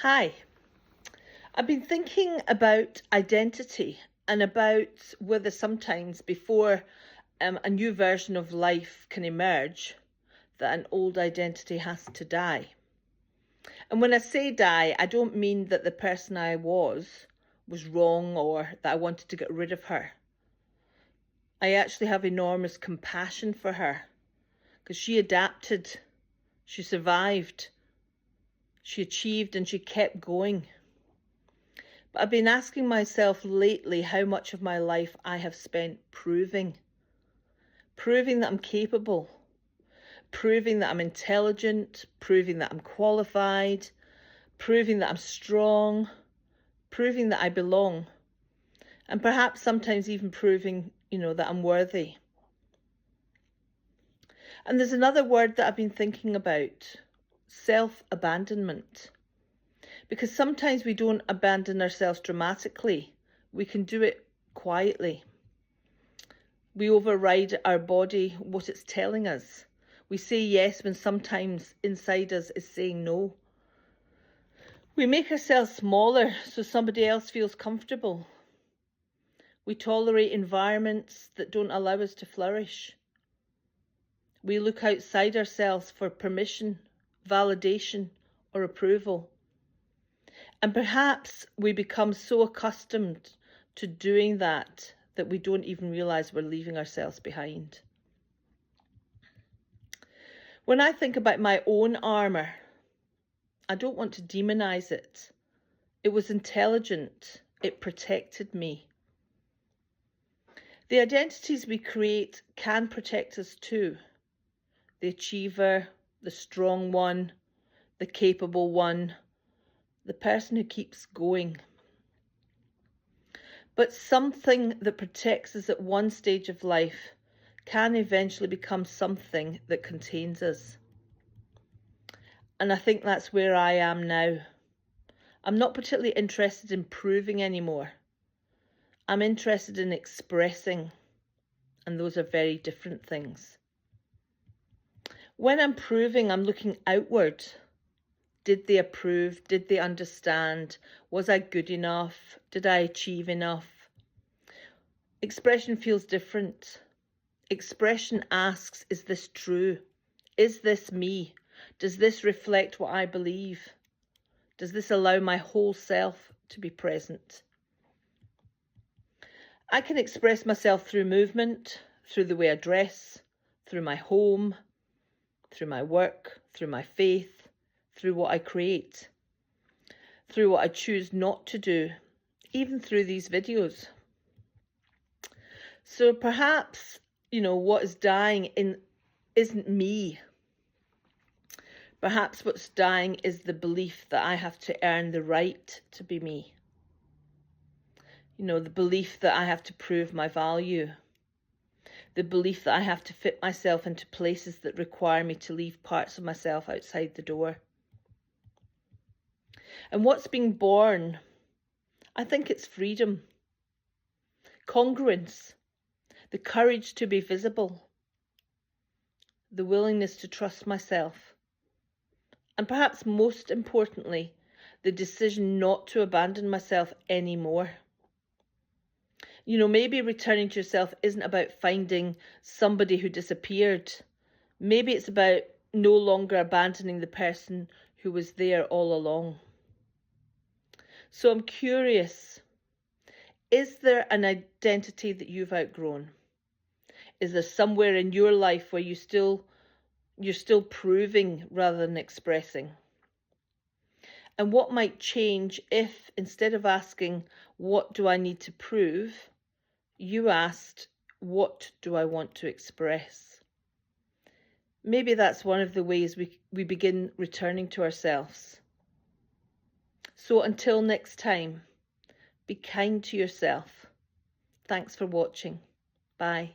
Hi, I've been thinking about identity and about whether sometimes before a new version of life can emerge, that an old identity has to die. And when I say die, I don't mean that the person I was wrong or that I wanted to get rid of her. I actually have enormous compassion for her because she adapted, she survived, she achieved, and she kept going. But I've been asking myself lately how much of my life I have spent proving that I'm capable, proving that I'm intelligent, proving that I'm qualified, proving that I'm strong, proving that I belong, and perhaps sometimes even proving, that I'm worthy. And there's another word that I've been thinking about: self-abandonment. Because sometimes we don't abandon ourselves dramatically. We can do it quietly. We override our body, what it's telling us. We say yes when sometimes inside us is saying no. We make ourselves smaller so somebody else feels comfortable. We tolerate environments that don't allow us to flourish. We look outside ourselves for permission, validation, or approval. And perhaps we become so accustomed to doing that we don't even realize we're leaving ourselves behind. When I think about my own armor, I don't want to demonize it. It was intelligent. It protected me. The identities we create can protect us too. The achiever, the strong one, the capable one, the person who keeps going. But something that protects us at one stage of life can eventually become something that contains us. And I think that's where I am now. I'm not particularly interested in proving anymore. I'm interested in expressing, and those are very different things. When I'm proving, I'm looking outward. Did they approve? Did they understand? Was I good enough? Did I achieve enough? Expression feels different. Expression asks, is this true? Is this me? Does this reflect what I believe? Does this allow my whole self to be present? I can express myself through movement, through the way I dress, through my home, through my work, through my faith, through what I create, through what I choose not to do, even through these videos. So perhaps, what is dying isn't me. Perhaps what's dying is the belief that I have to earn the right to be me. The belief that I have to prove my value. The belief that I have to fit myself into places that require me to leave parts of myself outside the door. And what's being born, I think it's freedom, congruence, the courage to be visible, the willingness to trust myself, and perhaps most importantly, the decision not to abandon myself anymore. Maybe returning to yourself isn't about finding somebody who disappeared. Maybe it's about no longer abandoning the person who was there all along. So I'm curious, is there an identity that you've outgrown? Is there somewhere in your life where you're still proving rather than expressing? And what might change if, instead of asking, what do I need to prove, you asked, what do I want to express? Maybe that's one of the ways we begin returning to ourselves. So until next time, be kind to yourself. Thanks for watching. Bye.